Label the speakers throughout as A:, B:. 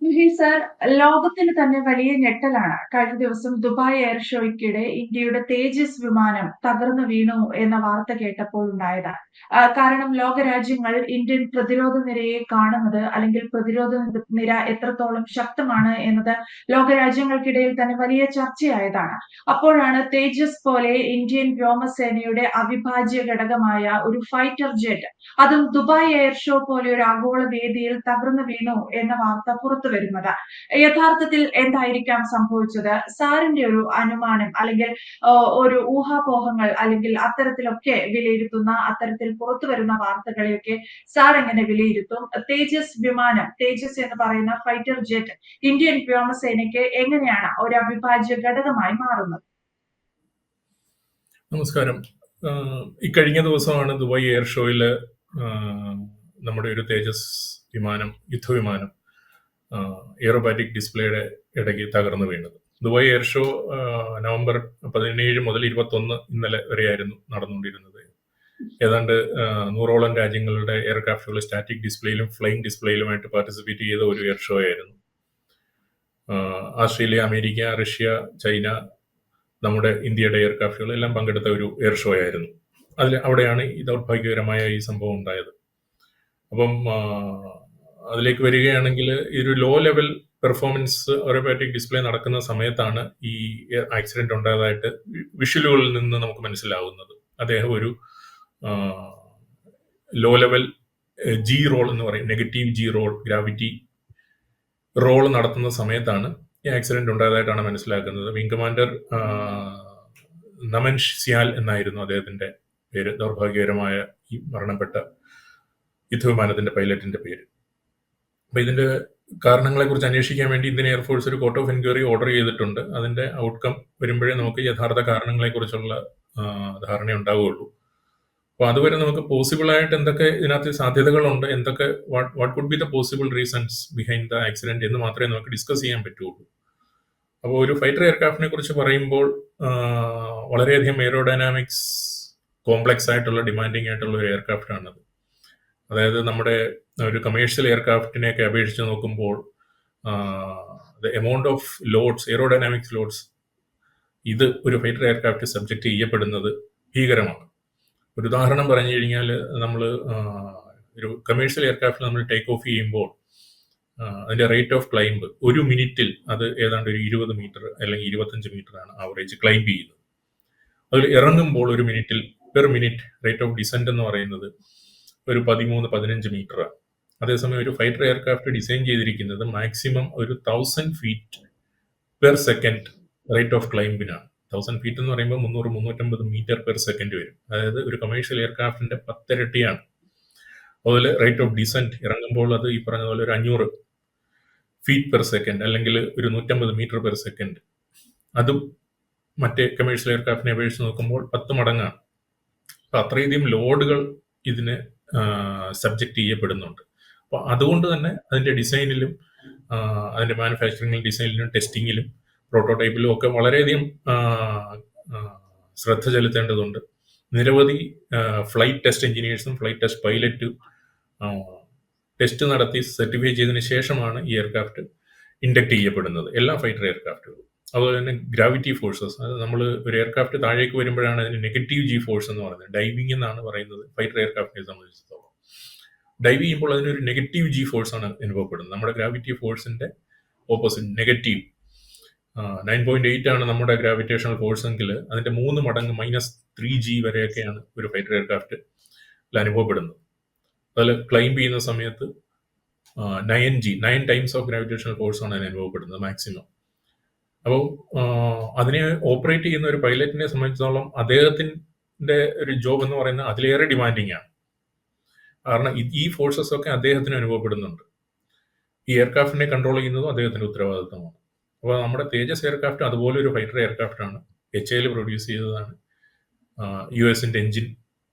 A: Sir, ലോകത്തിന് തന്നെ വലിയ ഞെട്ടലാണ്. കഴിഞ്ഞ ദിവസം ദുബായ് എയർ ഷോയ്ക്കിടെ ഇന്ത്യയുടെ തേജസ് വിമാനം തകർന്നു വീണു എന്ന വാർത്ത കേട്ടപ്പോൾ ഉണ്ടായത്. കാരണം ലോകരാജ്യങ്ങൾ ഇന്ത്യൻ പ്രതിരോധ നിരയെ കാണുന്നത്, അല്ലെങ്കിൽ പ്രതിരോധ നിര എത്രത്തോളം ശക്തമാണ് എന്നത് ലോകരാജ്യങ്ങൾക്കിടയിൽ തന്നെ വലിയ ചർച്ചയായതാണ്. അപ്പോഴാണ് തേജസ് പോലെ ഇന്ത്യൻ വ്യോമസേനയുടെ അവിഭാജ്യ ഘടകമായ ഒരു ഫൈറ്റർ ജെറ്റ്, അതും ദുബായ് എയർ ഷോ പോലെ ഒരു ആഗോള വേദിയിൽ തകർന്നു വീണു എന്ന വാർത്ത പുറത്തു വരുന്നത്. യഥാർത്ഥത്തിൽ എന്തായിരിക്കാം സംഭവിച്ചത്? സാറിന്റെ ഒരു അനുമാനം, അല്ലെങ്കിൽ ഒരു ഊഹാപോഹങ്ങൾ, അല്ലെങ്കിൽ അത്തരത്തിലൊക്കെ വിലയിരുത്തുന്ന, അത്തരത്തിൽ പുറത്തു വരുന്ന വാർത്തകളെയൊക്കെ സാർ എങ്ങനെ വിലയിരുത്തും? തേജസ് വിമാനം, തേജസ് എന്ന് പറയുന്ന ഫൈറ്റർ ജെറ്റ് ഇന്ത്യൻ വ്യോമസേനയ്ക്ക് എങ്ങനെയാണ് ഒരു അവിഭാജ്യ ഘടകമായി മാറുന്നത്?
B: നമസ്കാരം. ഇക്കഴിഞ്ഞ ദിവസമാണ് ദുബായ് എയർ ഷോയിൽ നമ്മുടെ ഒരു തേജസ് വിമാനം, യുദ്ധവിമാനം, എയറോബാറ്റിക് ഡിസ്പ്ലേയുടെ ഇടയ്ക്ക് തകർന്നു വീണത്. ദുബായ് എയർ ഷോ നവംബർ 17 മുതൽ 21 ഇന്നലെ വരെയായിരുന്നു നടന്നുകൊണ്ടിരുന്നത്. ഏതാണ്ട് 100ഓളം രാജ്യങ്ങളുടെ എയർക്രാഫ്റ്റുകൾ സ്റ്റാറ്റിക് ഡിസ്പ്ലേയിലും ഫ്ലൈയിങ് ഡിസ്പ്ലേയിലുമായിട്ട് പാർട്ടിസിപ്പേറ്റ് ചെയ്ത ഒരു എയർ ഷോ ആയിരുന്നു. ഓസ്ട്രേലിയ, അമേരിക്ക, റഷ്യ, ചൈന, നമ്മുടെ ഇന്ത്യയുടെ എയർക്രാഫ്റ്റുകൾ എല്ലാം പങ്കെടുത്ത ഒരു എയർ ഷോ ആയിരുന്നു. അവിടെയാണ് ഈ ദൗർഭാഗ്യകരമായ ഈ സംഭവം ഉണ്ടായത്. അപ്പം അതിലേക്ക് വരികയാണെങ്കിൽ, ഇതൊരു low level performance aerobatic display നടക്കുന്ന സമയത്താണ് ഈ ആക്സിഡന്റ് ഉണ്ടായതായിട്ട് വിഷ്വലുകളിൽ നിന്ന് നമുക്ക് മനസ്സിലാവുന്നത്. അദ്ദേഹം ഒരു ലോ ലെവൽ ജി റോൾ എന്ന് പറയും, negative G roll, gravity roll നടത്തുന്ന സമയത്താണ് ഈ ആക്സിഡന്റ് ഉണ്ടായതായിട്ടാണ് മനസ്സിലാക്കുന്നത്. വിംഗ് കമാൻഡർ നമൻ സിയാൽ എന്നായിരുന്നു അദ്ദേഹത്തിന്റെ പേര്. ദൗർഭാഗ്യകരമായ ഈ മരണപ്പെട്ട യുദ്ധവിമാനത്തിന്റെ പൈലറ്റിന്റെ പേര്. അപ്പൊ ഇതിന്റെ കാരണങ്ങളെ കുറിച്ച് അന്വേഷിക്കാൻ വേണ്ടി ഇന്ത്യൻ എയർഫോഴ്സ് ഒരു കോർട്ട് ഓഫ് എൻക്വയറി ഓർഡർ ചെയ്തിട്ടുണ്ട്. അതിന്റെ ഔട്ട്കം വരുമ്പോഴേ നമുക്ക് യഥാർത്ഥ കാരണങ്ങളെ കുറിച്ചുള്ള ധാരണ ഉണ്ടാവുകയുള്ളൂ. അപ്പൊ അതുവരെ നമുക്ക് പോസിബിൾ ആയിട്ട് എന്തൊക്കെ ഇതിനകത്ത് സാധ്യതകളുണ്ട്, എന്തൊക്കെ what could be the possible reasons behind the accident എന്ന് മാത്രമേ നമുക്ക് ഡിസ്കസ് ചെയ്യാൻ പറ്റുള്ളൂ. അപ്പോൾ ഒരു ഫൈറ്റർ എയർക്രാഫ്റ്റിനെ കുറിച്ച് പറയുമ്പോൾ വളരെയധികം എയറോഡൈനാമിക്സ് കോംപ്ലക്സ് ആയിട്ടുള്ള, ഡിമാൻഡിങ് ആയിട്ടുള്ള ഒരു എയർക്രാഫ്റ്റ് ആണത്. അതായത് നമ്മുടെ ഒരു കമേഴ്ഷ്യൽ എയർക്രാഫ്റ്റിനെയൊക്കെ അപേക്ഷിച്ച് നോക്കുമ്പോൾ the amount of loads, aerodynamics loads, ഇത് ഒരു ഫൈറ്റർ എയർക്രാഫ്റ്റ് സബ്ജക്റ്റ് ചെയ്യപ്പെടുന്നത് ഭീകരമാണ്. ഒരു ഉദാഹരണം പറഞ്ഞു കഴിഞ്ഞാൽ, നമ്മൾ ഒരു കമേഴ്ഷ്യൽ എയർക്രാഫ്റ്റിൽ നമ്മൾ ടേക്ക് ഓഫ് ചെയ്യുമ്പോൾ അതിന്റെ റേറ്റ് ഓഫ് ക്ലൈംബ് ഒരു മിനിറ്റിൽ അത് ഏതാണ്ട് ഒരു 20 മീറ്റർ അല്ലെങ്കിൽ 25 മീറ്റർ ആണ് ആവറേജ് ക്ലൈംബ് ചെയ്യുന്നത്. അതിൽ ഇറങ്ങുമ്പോൾ ഒരു മിനിറ്റിൽ, per minute rate of descent എന്ന് പറയുന്നത് ഒരു 13-15 മീറ്ററാണ്. അതേസമയം ഒരു ഫൈറ്റർ എയർക്രാഫ്റ്റ് ഡിസൈൻ ചെയ്തിരിക്കുന്നത് മാക്സിമം ഒരു 1000 feet per second rate of ക്ലൈംബിനാണ്. 1000 ഫീറ്റ് എന്ന് പറയുമ്പോൾ 300-350 മീറ്റർ പെർ സെക്കൻഡ് വരും. അതായത് ഒരു കമേഴ്ഷ്യൽ എയർക്രാഫ്റ്റിന്റെ 10 ഇരട്ടിയാണ്. അതുപോലെ റേറ്റ് ഓഫ് ഡിസെന്റ് ഇറങ്ങുമ്പോൾ അത് ഈ പറഞ്ഞ പോലെ ഒരു 500 ഫീറ്റ് പെർ സെക്കൻഡ്, അല്ലെങ്കിൽ ഒരു 150 മീറ്റർ പെർ സെക്കൻഡ്. അതും മറ്റേ കമേഴ്ഷ്യൽ എയർക്രാഫ്റ്റിനെ അപേക്ഷിച്ച് നോക്കുമ്പോൾ 10 മടങ്ങാണ്. അപ്പൊ അത്രയധികം ലോഡുകൾ ഇതിന് സബ്ജക്റ്റ് ചെയ്യപ്പെടുന്നുണ്ട്. അപ്പൊ അതുകൊണ്ട് തന്നെ അതിന്റെ ഡിസൈനിലും അതിന്റെ മാനുഫാക്ചറിംഗിലും ഡിസൈനിലും ടെസ്റ്റിങ്ങിലും പ്രോട്ടോടൈപ്പിലും ഒക്കെ വളരെയധികം ശ്രദ്ധ ചെലുത്തേണ്ടതുണ്ട്. നിരവധി ഫ്ലൈറ്റ് ടെസ്റ്റ് എഞ്ചിനീയേഴ്സും ഫ്ലൈറ്റ് ടെസ്റ്റ് പൈലറ്റും ടെസ്റ്റ് നടത്തി സർട്ടിഫൈ ചെയ്തതിന് ശേഷമാണ് ഈ എയർക്രാഫ്റ്റ് ഇൻഡക്ട് ചെയ്യപ്പെടുന്നത്, എല്ലാ ഫൈറ്റർ എയർക്രാഫ്റ്റുകളും. അതുപോലെ തന്നെ ഗ്രാവിറ്റി ഫോഴ്സസ്, അത് നമ്മൾ ഒരു എയർക്രാഫ്റ്റ് താഴേക്ക് വരുമ്പോഴാണ് അതിന് നെഗറ്റീവ് ജി ഫോഴ്സ് എന്ന് പറയുന്നത്. ഡൈവിംഗ് എന്നാണ് പറയുന്നത് ഫൈറ്റർ എയർക്രാഫ്റ്റിനെ സംബന്ധിച്ചിടത്തോളം. ഡൈവ് ചെയ്യുമ്പോൾ അതിനൊരു നെഗറ്റീവ് ജി ഫോഴ്സ് ആണ് അനുഭവപ്പെടുന്നത്. നമ്മുടെ ഗ്രാവിറ്റി ഫോഴ്സിന്റെ ഓപ്പോസിറ്റ് നെഗറ്റീവ് 9.8 ആണ് നമ്മുടെ ഗ്രാവിറ്റേഷണൽ ഫോഴ്സ് എങ്കിൽ അതിന്റെ 3 മടങ്ങ് -3G വരെയൊക്കെയാണ് ഒരു ഫൈറ്റർ എയർക്രാഫ്റ്റ് അനുഭവപ്പെടുന്നത്. അതിൽ ക്ലൈംബ് ചെയ്യുന്ന സമയത്ത് 9 ടൈംസ് ഓഫ് ഗ്രാവിറ്റേഷണൽ ഫോഴ്സ് ആണ് അതിന് അനുഭവപ്പെടുന്നത് മാക്സിമം. അപ്പോൾ അതിനെ ഓപ്പറേറ്റ് ചെയ്യുന്ന ഒരു പൈലറ്റിനെ സംബന്ധിച്ചിടത്തോളം അദ്ദേഹത്തിന്റെ ഒരു ജോബ് എന്ന് പറയുന്നത് അതിലേറെ ഡിമാൻഡിങ് ആണ്. കാരണം ഈ ഫോഴ്സസ് ഒക്കെ അദ്ദേഹത്തിന് അനുഭവപ്പെടുന്നുണ്ട്. ഈ എയർക്രാഫ്റ്റിനെ കൺട്രോൾ ചെയ്യുന്നതും അദ്ദേഹത്തിന്റെ ഉത്തരവാദിത്തമാണ്. അപ്പോൾ നമ്മുടെ തേജസ് എയർക്രാഫ്റ്റ് അതുപോലെ ഒരു ഫൈറ്റർ എയർക്രാഫ്റ്റ് ആണ്. HAL പ്രൊഡ്യൂസ് ചെയ്തതാണ്. US-ന്റെ എഞ്ചിൻ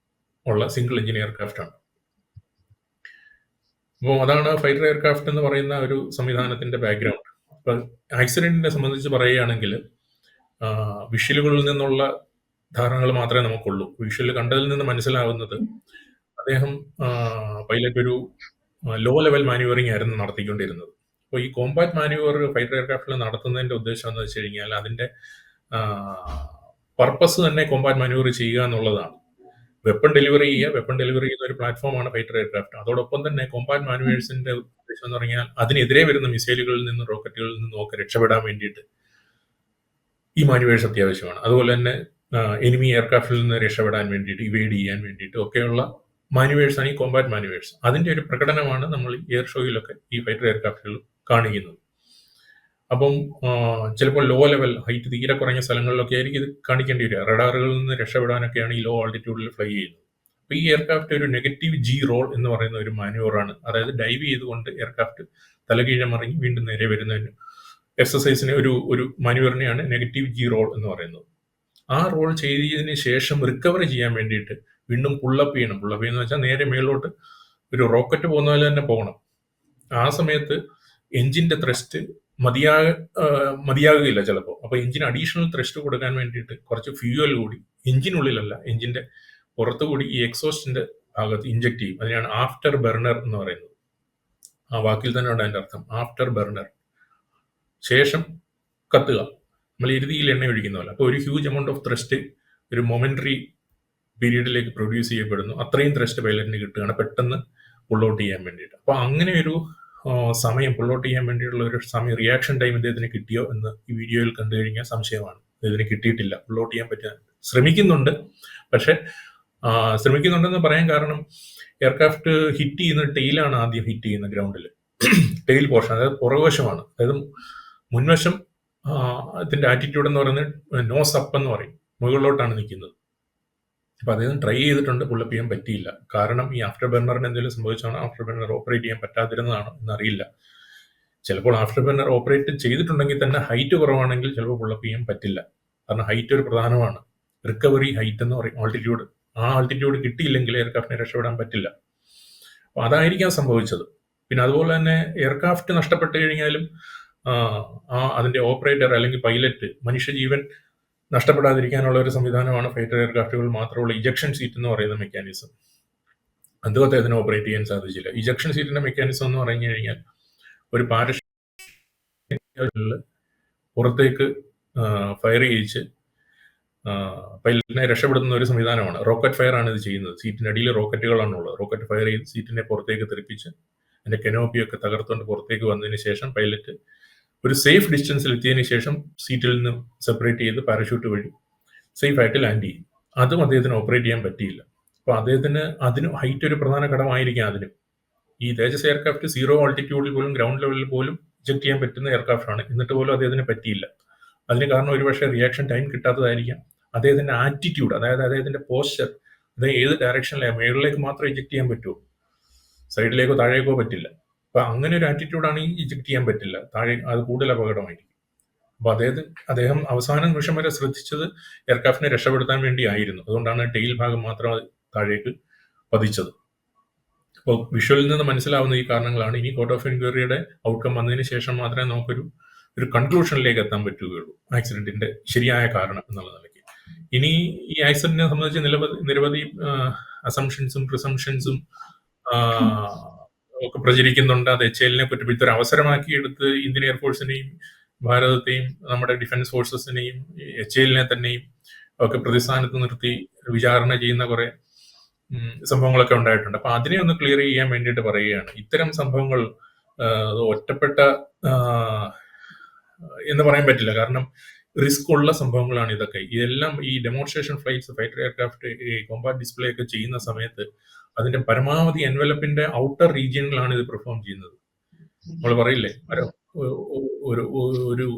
B: ഉള്ള സിംഗിൾ എഞ്ചിൻ എയർക്രാഫ്റ്റ് ആണ്. അപ്പോൾ അതാണ് ഫൈറ്റർ എയർക്രാഫ്റ്റ് എന്ന് പറയുന്ന ഒരു സംവിധാനത്തിന്റെ ബാക്ക്ഗ്രൗണ്ട്. അപ്പൊ ആക്സിഡന്റിനെ സംബന്ധിച്ച് പറയുകയാണെങ്കിൽ വിഷ്വലുകളിൽ നിന്നുള്ള ധാരണകൾ മാത്രമേ നമുക്കുള്ളൂ. വിഷ്വൽ കണ്ടതിൽ നിന്ന് മനസ്സിലാവുന്നത് അദ്ദേഹം പൈലറ്റ് ഒരു ലോ ലെവൽ മാനുവറിംഗ് ആയിരുന്നു നടത്തിക്കൊണ്ടിരുന്നത്. അപ്പോൾ ഈ കോമ്പാറ്റ് മാനുവർ ഫൈറ്റർ എയർക്രാഫ്റ്റിൽ നടത്തുന്നതിന്റെ ഉദ്ദേശം എന്ന് വെച്ച് കഴിഞ്ഞാൽ അതിന്റെ പർപ്പസ് തന്നെ കോമ്പാറ്റ് മാനുവർ ചെയ്യുക എന്നുള്ളതാണ്. വെപ്പൺ ഡെലിവറി ചെയ്യുന്ന ഒരു പ്ലാറ്റ്ഫോമാണ് ഫൈറ്റർ എയർക്രാഫ്റ്റ്. അതോടൊപ്പം തന്നെ കോമ്പാറ്റ് മാനുവേഴ്സിന്റെ ഉദ്ദേശം എന്ന് പറഞ്ഞാൽ അതിനെതിരെ വരുന്ന മിസൈലുകളിൽ നിന്നും റോക്കറ്റുകളിൽ നിന്നും ഒക്കെ രക്ഷപ്പെടാൻ വേണ്ടിയിട്ട് ഈ മാനുവേഴ്സ് അത്യാവശ്യമാണ്. അതുപോലെ തന്നെ എനിമി എയർക്രാഫ്റ്റിൽ നിന്ന് രക്ഷപ്പെടാൻ വേണ്ടിയിട്ട്, ഇവേഡ് ചെയ്യാൻ വേണ്ടിയിട്ട് ഒക്കെയുള്ള മാനുവേഴ്സാണ് ഈ കോമ്പാറ്റ് മാനുവേഴ്സ്. അതിന്റെ ഒരു പ്രകടനമാണ് നമ്മൾ എയർ ഷോയിലൊക്കെ ഈ ഫൈറ്റർ എയർക്രാഫ്റ്റുകൾ കാണിക്കുന്നത്. അപ്പം ചിലപ്പോൾ ലോ ലെവൽ ഹൈറ്റ് തീരെ കുറഞ്ഞ സ്ഥലങ്ങളിലൊക്കെ ആയിരിക്കും ഇത് കാണിക്കേണ്ടി വരിക. റഡാറുകളിൽ നിന്ന് രക്ഷപ്പെടാനൊക്കെയാണ് ഈ ലോ ആൾട്ടിറ്റ്യൂഡിൽ ഫ്ലൈ ചെയ്യുന്നത്. അപ്പോൾ ഈ എയർക്രാഫ്റ്റ് ഒരു നെഗറ്റീവ് ജി റോൾ എന്ന് പറയുന്ന ഒരു മാനുവറാണ്. അതായത് ഡൈവ് ചെയ്തുകൊണ്ട് എയർക്രാഫ്റ്റ് തലകീഴമറിഞ്ഞ് വീണ്ടും നേരെ വരുന്നതിന് എക്സസൈസിന് ഒരു മാനുവറിനെയാണ് നെഗറ്റീവ് ജി റോൾ എന്ന് പറയുന്നത്. ആ റോൾ ചെയ്തതിന് ശേഷം റിക്കവർ ചെയ്യാൻ വേണ്ടിയിട്ട് വീണ്ടും പുള്ളപ്പ് ചെയ്യണം. പുള്ളപ്പ് എന്ന് വെച്ചാൽ നേരെ മേലോട്ട് ഒരു റോക്കറ്റ് പോകുന്ന പോലെ തന്നെ പോകണം. ആ സമയത്ത് എഞ്ചിന്റെ ത്രസ്റ്റ് മതിയാകുകയില്ല ചിലപ്പോൾ. അപ്പോൾ എഞ്ചിന് അഡീഷണൽ ത്രസ്റ്റ് കൊടുക്കാൻ വേണ്ടിയിട്ട് കുറച്ച് ഫ്യൂവൽ കൂടി എഞ്ചിനുള്ളിലല്ല, എഞ്ചിന്റെ പുറത്തുകൂടി ഈ എക്സോസ്റ്റിന്റെ ഭാഗത്ത് ഇഞ്ചക്ട് ചെയ്യും. അതിനാണ് ആഫ്റ്റർ ബർണർ എന്ന് പറയുന്നത്. ആ വാക്കിൽ തന്നെ ഉണ്ട് അതിന്റെ അർത്ഥം, ആഫ്റ്റർ ബർണർ. ശേഷം കത്തുക, നമ്മൾ എരുതിയിൽ എണ്ണ ഒഴിക്കുന്ന പോലെ. അപ്പോൾ ഒരു ഹ്യൂജ് എമൗണ്ട് ഓഫ് ത്രസ്റ്റ് ഒരു മൊമെന്ററി പീരീഡിലേക്ക് പ്രൊഡ്യൂസ് ചെയ്യപ്പെടുന്നു. അത്രയും ത്രസ്റ്റ് പൈലറ്റിന് കിട്ടുകയാണ് പെട്ടെന്ന് പുൾ ഔട്ട് ചെയ്യാൻ വേണ്ടിയിട്ട്. അപ്പോൾ അങ്ങനെ ഒരു സമയം പുൾ ഔട്ട് ചെയ്യാൻ വേണ്ടിയിട്ടുള്ള ഒരു സമയം, റിയാക്ഷൻ ടൈം ഇദ്ദേഹത്തിന് കിട്ടിയോ എന്ന് ഈ വീഡിയോയിൽ കണ്ടു കഴിഞ്ഞാൽ സംശയമാണ്. ഇദ്ദേഹത്തിന് കിട്ടിയിട്ടില്ല. പുൾ ഔട്ട് ചെയ്യാൻ പറ്റാൻ ശ്രമിക്കുന്നുണ്ട്. പക്ഷെ ശ്രമിക്കുന്നുണ്ടെന്ന് പറയാൻ കാരണം എയർക്രാഫ്റ്റ് ഹിറ്റ് ചെയ്യുന്ന ടെയിലാണ് ആദ്യം ഹിറ്റ് ചെയ്യുന്ന ഗ്രൗണ്ടിൽ. ടെയിൽ പോർഷൻ, അതായത് പുറകുവശമാണ്. അതായത് മുൻവശം അതിന്റെ ആറ്റിറ്റ്യൂഡ് എന്ന് പറയുന്നത് നോസ് അപ്പ് എന്ന് പറയും, മുകളിലോട്ടാണ് നിൽക്കുന്നത്. അപ്പൊ അദ്ദേഹം ട്രൈ ചെയ്തിട്ടുണ്ട്, പുള്ളപ്പ് ചെയ്യാൻ പറ്റിയില്ല. കാരണം ഈ ആഫ്റ്റർ ബർണറിന് എന്തെങ്കിലും സംഭവിച്ചാണോ, ആഫ്റ്റർ ബർണർ ഓപ്പറേറ്റ് ചെയ്യാൻ പറ്റാതിരുന്നതാണോ എന്നറിയില്ല. ചിലപ്പോൾ ആഫ്റ്റർ ബർണർ ഓപ്പറേറ്റ് ചെയ്തിട്ടുണ്ടെങ്കിൽ തന്നെ ഹൈറ്റ് കുറവാണെങ്കിൽ ചിലപ്പോൾ പുള്ളപ്പ് ചെയ്യാൻ പറ്റില്ല. കാരണം ഹൈറ്റ് ഒരു പ്രധാനമാണ്. റിക്കവറി ഹൈറ്റ് എന്ന് പറയും, ആൾട്ടിറ്റ്യൂഡ്. ആ ആൾട്ടിറ്റ്യൂഡ് കിട്ടിയില്ലെങ്കിൽ എയർക്രാഫ്റ്റിനെ രക്ഷപ്പെടാൻ പറ്റില്ല. അപ്പൊ അതായിരിക്കാം സംഭവിച്ചത്. പിന്നെ അതുപോലെ തന്നെ എയർക്രാഫ്റ്റ് നഷ്ടപ്പെട്ടു കഴിഞ്ഞാലും അതിന്റെ ഓപ്പറേറ്റർ അല്ലെങ്കിൽ പൈലറ്റ് മനുഷ്യജീവൻ നഷ്ടപ്പെടാതിരിക്കാനുള്ള ഒരു സംവിധാനമാണ് ഫൈറ്റർ എയർക്രാഫ്റ്റുകൾ മാത്രമുള്ള ഇജക്ഷൻ സീറ്റ് എന്ന് പറയുന്ന മെക്കാനിസം. അതും അദ്ദേഹത്തിന് ഓപ്പറേറ്റ് ചെയ്യാൻ സാധിച്ചില്ല. ഇജക്ഷൻ സീറ്റിന്റെ മെക്കാനിസം എന്ന് പറഞ്ഞു കഴിഞ്ഞാൽ ഒരു പാരഷൂട്ട് പുറത്തേക്ക് ഫയർ ചെയ്യിച്ച് പൈലറ്റിനെ രക്ഷപ്പെടുത്തുന്ന ഒരു സംവിധാനമാണ്. റോക്കറ്റ് ഫയർ ആണ് ഇത് ചെയ്യുന്നത്. സീറ്റിന്റെ അടിയിൽ റോക്കറ്റുകളാണുള്ളത്. റോക്കറ്റ് ഫയർ ചെയ്ത് സീറ്റിനെ പുറത്തേക്ക് തെറിപ്പിച്ച് അതിന്റെ കെനോപ്പിയൊക്കെ തകർത്തുകൊണ്ട് പുറത്തേക്ക് വന്നതിന് ശേഷം പൈലറ്റ് ഒരു സേഫ് ഡിസ്റ്റൻസിൽ എത്തിയതിനു ശേഷം സീറ്റിൽ നിന്ന് സെപ്പറേറ്റ് ചെയ്ത് പാരഷൂട്ട് വഴി സേഫ് ആയിട്ട് ലാൻഡ് ചെയ്യും. അതും അദ്ദേഹത്തിന് ഓപ്പറേറ്റ് ചെയ്യാൻ പറ്റിയില്ല. അപ്പോൾ അതിന് ഹൈറ്റ് ഒരു പ്രധാന ഘടകമായിരിക്കാം. അതിനും ഈ തേജസ് എയർക്രാഫ്റ്റ് 0 ആൾട്ടിറ്റ്യൂഡിൽ പോലും ഗ്രൗണ്ട് ലെവലിൽ പോലും ഇജക്ട് ചെയ്യാൻ പറ്റുന്ന എയർക്രാഫ്റ്റാണ്. എന്നിട്ട് പോലും അദ്ദേഹത്തിന് പറ്റിയില്ല. അതിന് കാരണം ഒരുപക്ഷെ റിയാക്ഷൻ ടൈം കിട്ടാത്തതായിരിക്കാം. അദ്ദേഹത്തിന്റെ ആറ്റിറ്റ്യൂഡ്, അതായത് അദ്ദേഹത്തിന്റെ പോസ്ചർ, അതായത് ഏത് ഡയറക്ഷനിലാണ്, മേളിലേക്ക് മാത്രം ഇജക്ട് ചെയ്യാൻ പറ്റുമോ, സൈഡിലേക്കോ താഴേക്കോ പറ്റില്ല. അപ്പൊ അങ്ങനെ ഒരു ആറ്റിറ്റ്യൂഡാണ് ഈ ഇജക്ട് ചെയ്യാൻ പറ്റില്ല, താഴെ അത് കൂടുതൽ അപകടമായിരിക്കും. അപ്പൊ അദ്ദേഹം അവസാന നിമിഷം വരെ ശ്രദ്ധിച്ചത് എയർക്രാഫ്റ്റിനെ രക്ഷപ്പെടുത്താൻ വേണ്ടി ആയിരുന്നു. അതുകൊണ്ടാണ് ടെയിൽ ഭാഗം മാത്രം താഴേക്ക് പതിച്ചത്. അപ്പോൾ വിഷ്വലിൽ നിന്ന് മനസ്സിലാവുന്ന ഈ കാരണങ്ങളാണ്. ഇനി കോർട്ട് ഓഫ് എൻക്വയറിയുടെ ഔട്ട്കം വന്നതിന് ശേഷം മാത്രമേ നമുക്കൊരു കൺക്ലൂഷനിലേക്ക് എത്താൻ പറ്റുകയുള്ളൂ, ആക്സിഡന്റിന്റെ ശരിയായ കാരണം എന്നുള്ള നിലയ്ക്ക്. ഇനി ഈ ആക്സിഡന്റിനെ സംബന്ധിച്ച് നിരവധി അസംഷൻസും പ്രിസംഷൻസും ഒക്കെ പ്രചരിക്കുന്നുണ്ട്. അത് HALനെ പറ്റി ഇതൊരു അവസരമാക്കി എടുത്ത് ഇന്ത്യൻ എയർഫോഴ്സിനെയും ഭാരതത്തെയും നമ്മുടെ ഡിഫൻസ് ഫോഴ്സസിനെയും HALനെ തന്നെയും ഒക്കെ പ്രതിസ്ഥാനത്ത് നിർത്തി വിചാരണ ചെയ്യുന്ന കുറെ സംഭവങ്ങളൊക്കെ ഉണ്ടായിട്ടുണ്ട്. അപ്പൊ അതിനെ ഒന്ന് ക്ലിയർ ചെയ്യാൻ വേണ്ടിയിട്ട് പറയുകയാണ്. ഇത്തരം സംഭവങ്ങൾ ഒറ്റപ്പെട്ട എന്ന് പറയാൻ പറ്റില്ല. കാരണം റിസ്ക് ഉള്ള സംഭവങ്ങളാണ് ഇതൊക്കെ. ഇതെല്ലാം ഈ ഡെമോൺസ്ട്രേഷൻ ഫ്ലൈറ്റ്സ്, ഫൈറ്റർ എയർക്രാഫ്റ്റ് ഈ കോമ്പാറ്റ് ഡിസ്പ്ലേ ഒക്കെ ചെയ്യുന്ന സമയത്ത് അതിന്റെ പരമാവധി എൻവലപ്പിന്റെ ഔട്ടർ റീജിയനിലാണ് ഇത് പെർഫോം ചെയ്യുന്നത്. നമ്മൾ പറയില്ലേ,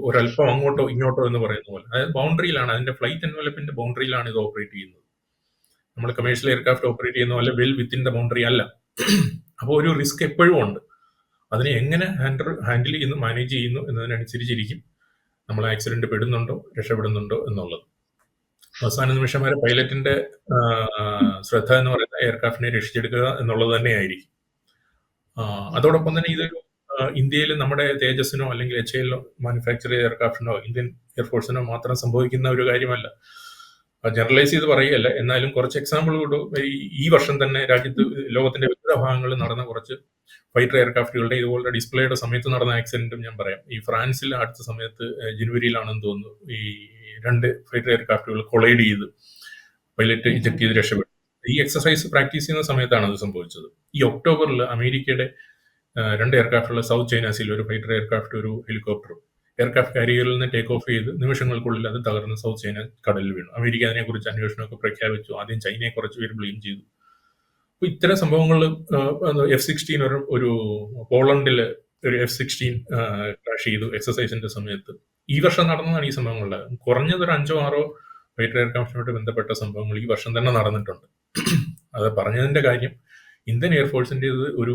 B: ഒരല്പം അങ്ങോട്ടോ ഇങ്ങോട്ടോ എന്ന് പറയുന്ന പോലെ, അതായത് ബൗണ്ടറിയിലാണ്, അതിന്റെ ഫ്ലൈറ്റ് എൻവലപ്പിന്റെ ബൗണ്ടറിയിലാണ് ഇത് ഓപ്പറേറ്റ് ചെയ്യുന്നത്. നമ്മൾ കമേഴ്ഷ്യൽ എയർക്രാഫ്റ്റ് ഓപ്പറേറ്റ് ചെയ്യുന്ന പോലെ വെൽ വിത്തിൻ ദ ബൗണ്ടറി അല്ല. അപ്പോൾ ഒരു റിസ്ക് എപ്പോഴും ഉണ്ട്. അതിനെ എങ്ങനെ ഹാൻഡിൽ ചെയ്യുന്നു, മാനേജ് ചെയ്യുന്നു എന്നതിനനുസരിച്ചിരിക്കും നമ്മൾ ആക്സിഡന്റ് പെടുന്നുണ്ടോ രക്ഷപ്പെടുന്നുണ്ടോ എന്നുള്ളത്. അവസാന നിമിഷം വരെ പൈലറ്റിന്റെ ശ്രദ്ധ എന്ന് പറയുന്ന എയർക്രാഫ്റ്റിനെ രക്ഷിച്ചെടുക്കുക എന്നുള്ളത് തന്നെയായിരിക്കും. അതോടൊപ്പം തന്നെ ഇതൊരു ഇന്ത്യയിൽ നമ്മുടെ തേജസിനോ അല്ലെങ്കിൽ HALനോ മാനുഫാക്ചർ ചെയ്ത എയർക്രാഫ്റ്റിനോ ഇന്ത്യൻ എയർഫോഴ്സിനോ മാത്രം സംഭവിക്കുന്ന ഒരു കാര്യമല്ല. ജനറലൈസ് ചെയ്ത് പറയുകയല്ല, എന്നാലും കുറച്ച് എക്സാമ്പിൾ കൂടെ ഈ വർഷം തന്നെ ലോകത്തിന്റെ വിവിധ ഭാഗങ്ങളിൽ നടന്ന കുറച്ച് ഫൈറ്റർ എയർക്രാഫ്റ്റുകളുടെ ഇതുപോലെ ഡിസ്പ്ലേയുടെ സമയത്ത് നടന്ന ആക്സിഡന്റും ഞാൻ പറയാം. ഈ ഫ്രാൻസിൽ അടുത്ത സമയത്ത് ജനുവരിയിലാണെന്ന് തോന്നുന്നു ഈ 2 ഫൈറ്റർ എയർക്രാഫ്റ്റുകൾ കൊളൈഡ് ചെയ്ത് പൈലറ്റ് ഇജക്ട് ചെയ്ത് രക്ഷപ്പെട്ടു. ഈ എക്സസൈസ് പ്രാക്ടീസ് ചെയ്യുന്ന സമയത്താണ് അത് സംഭവിച്ചത്. ഈ ഒക്ടോബറിൽ അമേരിക്കയുടെ 2 എയർക്രാഫ്റ്റുള്ള സൗത്ത് ചൈന സീയിൽ ഒരു ഫൈറ്റർ എയർക്രാഫ്റ്റ് ഒരു ഹെലികോപ്റ്ററും എയർക്രാഫ്റ്റ് കാരിയറിൽ നിന്ന് ടേക്ക് ഓഫ് ചെയ്ത് നിമിഷങ്ങൾക്കുള്ളിൽ അത് തകർന്ന് സൗത്ത് ചൈന കടലിൽ വീണു. അമേരിക്ക അതിനെക്കുറിച്ച് അന്വേഷണമൊക്കെ പ്രഖ്യാപിച്ചു. ആദ്യം ചൈനയെ കുറച്ച് പേര് ബ്ലെയിം ചെയ്തു. അപ്പൊ ഇത്തരം സംഭവങ്ങൾ F-16 ഒരു പോളണ്ടിൽ ഒരു F-16 ക്രാഷ് ചെയ്തു എക്സസൈസിന്റെ സമയത്ത്. ഈ വർഷം നടന്നതാണ് ഈ സംഭവങ്ങളിൽ. കുറഞ്ഞത് ഒരു 5-6 ഫൈറ്റർ എയർക്രാഫ്റ്റുമായിട്ട് ബന്ധപ്പെട്ട സംഭവങ്ങൾ ഈ വർഷം തന്നെ നടന്നിട്ടുണ്ട്. അത് പറഞ്ഞതിന്റെ കാര്യം ഇന്ത്യൻ എയർഫോഴ്സിന്റെ ഒരു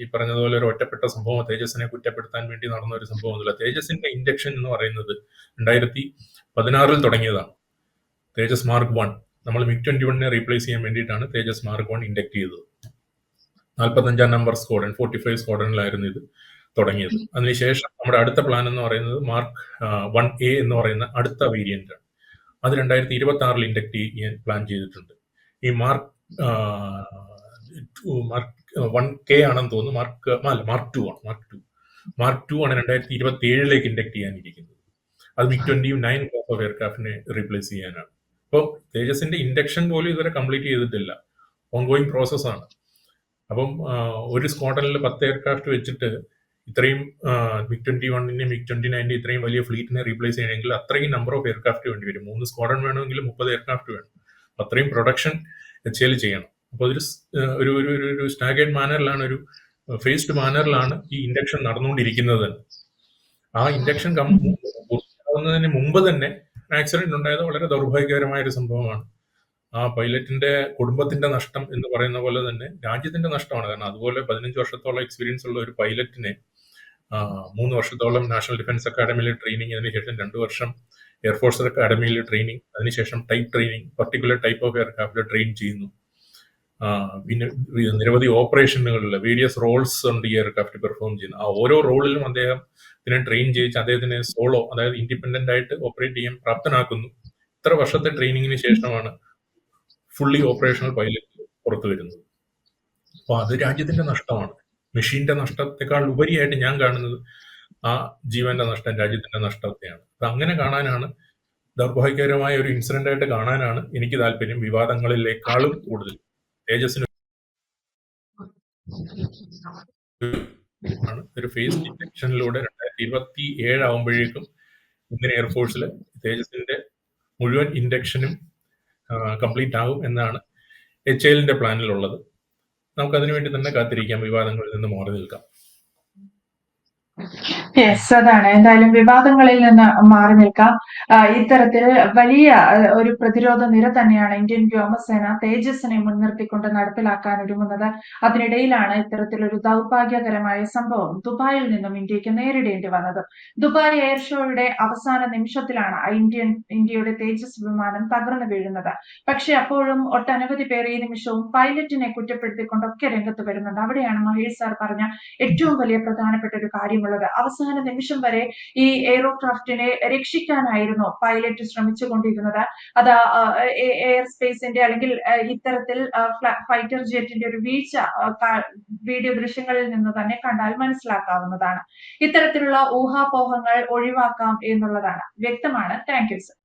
B: ഈ പറഞ്ഞതുപോലെ ഒരു ഒറ്റപ്പെട്ട സംഭവം തേജസിനെ കുറ്റപ്പെടുത്താൻ വേണ്ടി നടന്ന ഒരു സംഭവമൊന്നുമില്ല. തേജസിന്റെ ഇൻഡക്ഷൻ എന്ന് പറയുന്നത് 2016 തുടങ്ങിയതാണ്. തേജസ് മാർക്ക് 1 നമ്മൾ MiG-21 റീപ്ലേസ് ചെയ്യാൻ വേണ്ടിയിട്ടാണ് തേജസ് മാർക്ക് 1 ഇൻഡക്ട് ചെയ്തത്. 45 നമ്പർ സ്ക്വാഡ്രൺ 45 സ്ക്വാഡ്രണിലായിരുന്നു ഇത് തുടങ്ങിയത്. അതിനുശേഷം നമ്മുടെ അടുത്ത പ്ലാൻ എന്ന് പറയുന്നത് മാർക്ക് 1A എന്ന് പറയുന്ന അടുത്ത വേരിയന്റ് ആണ്. അത് 2026 ഇൻഡക്ട് ചെയ്യാൻ പ്ലാൻ ചെയ്തിട്ടുണ്ട്. ഈ മാർക്ക് 1K ആണെന്ന് തോന്നുന്നു. മാർക്ക് 2 ആണ്. മാർക്ക് 2 ആണ് 2027 ഇൻഡക്ട് ചെയ്യാനിരിക്കുന്നത്. അത് MiG-29 ക്ലാസ് ഓഫ് എയർക്രാഫ്റ്റിനെ റീപ്ലേസ് ചെയ്യാനാണ്. അപ്പോൾ തേജസിന്റെ ഇൻഡക്ഷൻ പോലും ഇതുവരെ കംപ്ലീറ്റ് ചെയ്തിട്ടില്ല. ഓൺഗോയിങ് പ്രോസസ്സാണ്. അപ്പം ഒരു സ്ക്വാഡ്രണിൽ 10 എയർക്രാഫ്റ്റ് വെച്ചിട്ട് ഇത്രയും MiG-21 MiG-29 ഇത്രയും വലിയ ഫ്ലീറ്റിനെ റീപ്ലേസ് ചെയ്യണമെങ്കിൽ അത്രയും നമ്പർ ഓഫ് എയർക്രാഫ്റ്റ് വേണ്ടി വരും. 3 സ്ക്വാഡ്രൺ വേണമെങ്കിൽ 30 എയർക്രാഫ്റ്റ് വേണം. അത്രയും പ്രൊഡക്ഷൻ HAL ചെയ്യണം. അപ്പോൾ ഒരു സ്റ്റാഗേർഡ് മാനറിലാണ്, ഒരു ഫേസ്ഡ് മാനറിലാണ് ഈ ഇൻഡക്ഷൻ നടന്നുകൊണ്ടിരിക്കുന്നത്. ആ ഇൻഡക്ഷൻ പൂർത്തിയാവുന്നതിന് മുമ്പ് തന്നെ ആക്സിഡന്റ് ഉണ്ടായത് വളരെ ദൗർഭാഗ്യകരമായ ഒരു സംഭവമാണ്. ആ പൈലറ്റിന്റെ കുടുംബത്തിന്റെ നഷ്ടം എന്ന് പറയുന്ന പോലെ തന്നെ രാജ്യത്തിന്റെ നഷ്ടമാണ്. കാരണം അതുപോലെ 15 വർഷത്തോളം എക്സ്പീരിയൻസ് ഉള്ള ഒരു പൈലറ്റിനെ 3 വർഷത്തോളം നാഷണൽ ഡിഫൻസ് അക്കാഡമിയിലെ ട്രെയിനിങ്, അതിനുശേഷം 2 വർഷം എയർഫോഴ്സ് അക്കാഡമിയിലെ ട്രെയിനിങ്, അതിനുശേഷം type training, particular type of aircraft train ചെയ്യുന്നു. പിന്നെ നിരവധി ഓപ്പറേഷനുകളിൽ വേരിയസ് റോൾസ് ഉണ്ട് ഈ എയർക്രാഫ്റ്റ് പെർഫോം ചെയ്യുന്നു. ആ ഓരോ റോളിലും അദ്ദേഹത്തിനെ ട്രെയിൻ ചെയ്യിച്ച് അദ്ദേഹത്തിനെ സോളോ, അതായത് ഇൻഡിപെൻഡന്റ് ആയിട്ട് ഓപ്പറേറ്റ് ചെയ്യാൻ പ്രാപ്തനാക്കുന്നു. ഇത്ര വർഷത്തെ ട്രെയിനിങ്ങിന് ശേഷമാണ് ഫുള്ളി ഓപ്പറേഷണൽ പൈലറ്റ് പുറത്തു വരുന്നത്. അപ്പൊ അത് രാജ്യത്തിന്റെ നഷ്ടമാണ്. മെഷീന്റെ നഷ്ടത്തെക്കാൾ ഉപരിയായിട്ട് ഞാൻ കാണുന്നത് ആ ജീവന്റെ നഷ്ടം, രാജ്യത്തിന്റെ നഷ്ടത്തെയാണ്. അപ്പൊ അങ്ങനെ കാണാനാണ്, ദൗർഭാഗ്യകരമായ ഒരു ഇൻസിഡന്റ് ആയിട്ട് കാണാനാണ് എനിക്ക് താല്പര്യം, വിവാദങ്ങളിലേക്കാളും കൂടുതൽ. തേജസിന് ഒരു ഫേസ് ഡിറ്റക്ഷനിലൂടെ 2027 ആവുമ്പോഴേക്കും ഇന്ത്യൻ എയർഫോഴ്സിൽ തേജസിന്റെ മുഴുവൻ ഇൻഡക്ഷനും കംപ്ലീറ്റ് ആകും എന്നാണ് HALന്റെ പ്ലാനിലുള്ളത്. നമുക്ക് അതിനുവേണ്ടി തന്നെ കാത്തിരിക്കാം, വിവാദങ്ങളിൽ നിന്ന് മാറി നിൽക്കാം.
A: യെസ്, അതാണ്. എന്തായാലും വിവാദങ്ങളിൽ നിന്ന് മാറി നിൽക്കാം. ഇത്തരത്തിൽ വലിയ ഒരു പ്രതിരോധ നിര തന്നെയാണ് ഇന്ത്യൻ വ്യോമസേന തേജസിനെ മുൻനിർത്തിക്കൊണ്ട് നടപ്പിലാക്കാൻ ഒരുങ്ങുന്നത്. അതിനിടയിലാണ് ഇത്തരത്തിലൊരു ദൗർഭാഗ്യകരമായ സംഭവം ദുബായിൽ നിന്നും ഇന്ത്യക്ക് നേരിടേണ്ടി വന്നത്. ദുബായ് എയർ ഷോയുടെ അവസാന നിമിഷത്തിലാണ് ഇന്ത്യയുടെ തേജസ് വിമാനം തകർന്നു വീഴുന്നത്. പക്ഷെ അപ്പോഴും ഒട്ടനവധി പേർ ഈ നിമിഷവും പൈലറ്റിനെ കുറ്റപ്പെടുത്തിക്കൊണ്ടൊക്കെ രംഗത്ത് വരുന്നുണ്ട്. അവിടെയാണ് മഹേഷ് സാർ പറഞ്ഞ ഏറ്റവും വലിയ പ്രധാനപ്പെട്ട ഒരു കാര്യമുള്ളത്. അവസാന നിമിഷം വരെ ഈ എയറോക്രാഫ്റ്റിനെ രക്ഷിക്കാനായിരുന്നു പൈലറ്റ് ശ്രമിച്ചുകൊണ്ടിരുന്നത്. അത് എയർ സ്പേസിന്റെ അല്ലെങ്കിൽ ഇത്തരത്തിൽ ഫൈറ്റർ ജെറ്റിന്റെ ഒരു വീഴ്ച വീഡിയോ ദൃശ്യങ്ങളിൽ നിന്ന് തന്നെ കണ്ടാൽ മനസ്സിലാക്കാവുന്നതാണ്. ഇത്തരത്തിലുള്ള ഊഹാപോഹങ്ങൾ ഒഴിവാക്കാം എന്നുള്ളതാണ് വ്യക്തമാണ്. Thank you sir.